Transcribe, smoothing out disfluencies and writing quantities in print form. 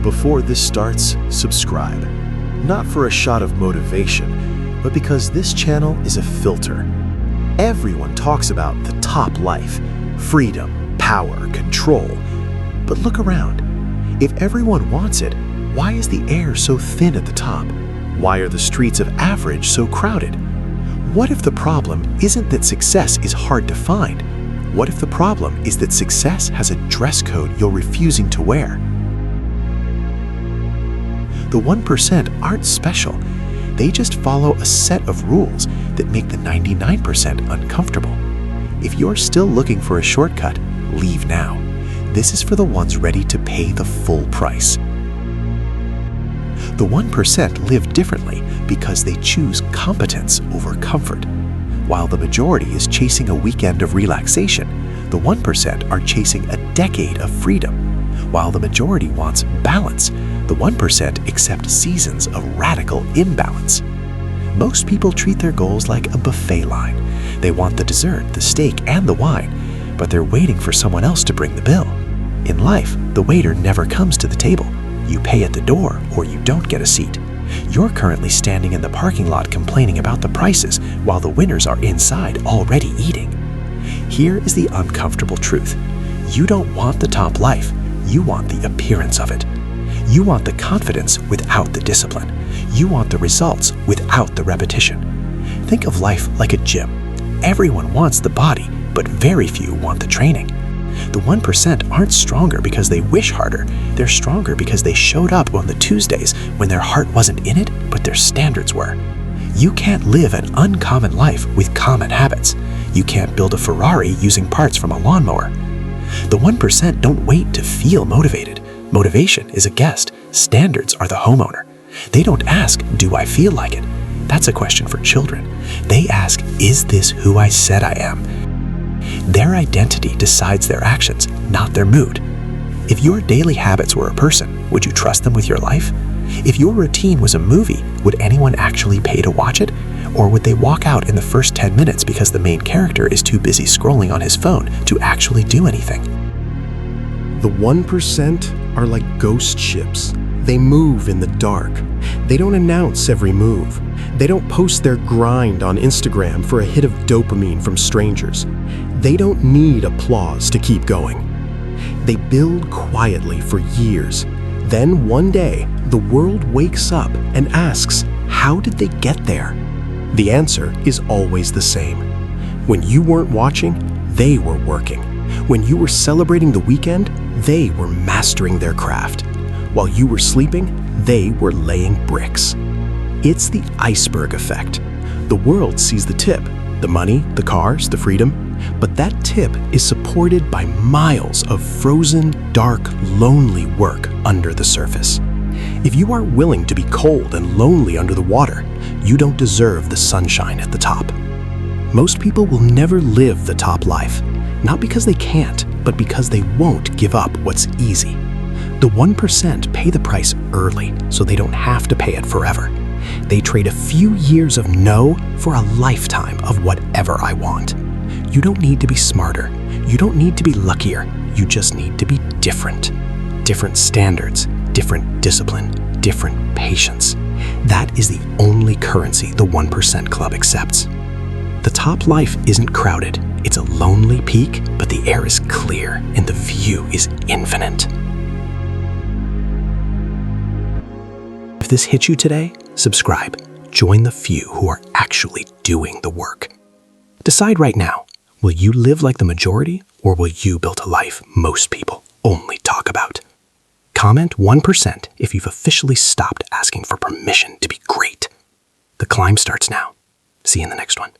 Before this starts, subscribe. Not for a shot of motivation, but because this channel is a filter. Everyone talks about the top life, freedom, power, control. But look around. If everyone wants it, why is the air so thin at the top? Why are the streets of average so crowded? What if the problem isn't that success is hard to find? What if the problem is that success has a dress code you're refusing to wear? The 1% aren't special. They just follow a set of rules that make the 99% uncomfortable. If you're still looking for a shortcut, leave now. This is for the ones ready to pay the full price. The 1% live differently because they choose competence over comfort. While the majority is chasing a weekend of relaxation, the 1% are chasing a decade of freedom. While the majority wants balance, the 1% accept seasons of radical imbalance. Most people treat their goals like a buffet line. They want the dessert, the steak, and the wine, but they're waiting for someone else to bring the bill. In life, the waiter never comes to the table. You pay at the door or you don't get a seat. You're currently standing in the parking lot complaining about the prices while the winners are inside already eating. Here is the uncomfortable truth. You don't want the top life. You want the appearance of it. You want the confidence without the discipline. You want the results without the repetition. Think of life like a gym. Everyone wants the body, but very few want the training. The 1% aren't stronger because they wish harder. They're stronger because they showed up on the Tuesdays when their heart wasn't in it, but their standards were. You can't live an uncommon life with common habits. You can't build a Ferrari using parts from a lawnmower. The 1% don't wait to feel motivated. Motivation is a guest. Standards are the homeowner. They don't ask, do I feel like it? That's a question for children. They ask, is this who I said I am? Their identity decides their actions, not their mood. If your daily habits were a person, would you trust them with your life? If your routine was a movie, would anyone actually pay to watch it? Or would they walk out in the first 10 minutes because the main character is too busy scrolling on his phone to actually do anything? The 1% are like ghost ships. They move in the dark. They don't announce every move. They don't post their grind on Instagram for a hit of dopamine from strangers. They don't need applause to keep going. They build quietly for years. Then one day, the world wakes up and asks, how did they get there? The answer is always the same. When you weren't watching, they were working. When you were celebrating the weekend, they were mastering their craft. While you were sleeping, they were laying bricks. It's the iceberg effect. The world sees the tip, the money, the cars, the freedom, but that tip is supported by miles of frozen, dark, lonely work under the surface. If you are willing to be cold and lonely under the water, you don't deserve the sunshine at the top. Most people will never live the top life, not because they can't, but because they won't give up what's easy. The 1% pay the price early so they don't have to pay it forever. They trade a few years of no for a lifetime of whatever I want. You don't need to be smarter. You don't need to be luckier. You just need to be different. Different standards, different discipline, different patience. That is the only currency the 1% club accepts. The top life isn't crowded. It's a lonely peak, but the air is clear and the view is infinite. If this hit you today, subscribe. Join the few who are actually doing the work. Decide right now, will you live like the majority or will you build a life most people only talk about? Comment 1% if you've officially stopped asking for permission to be great. The climb starts now. See you in the next one.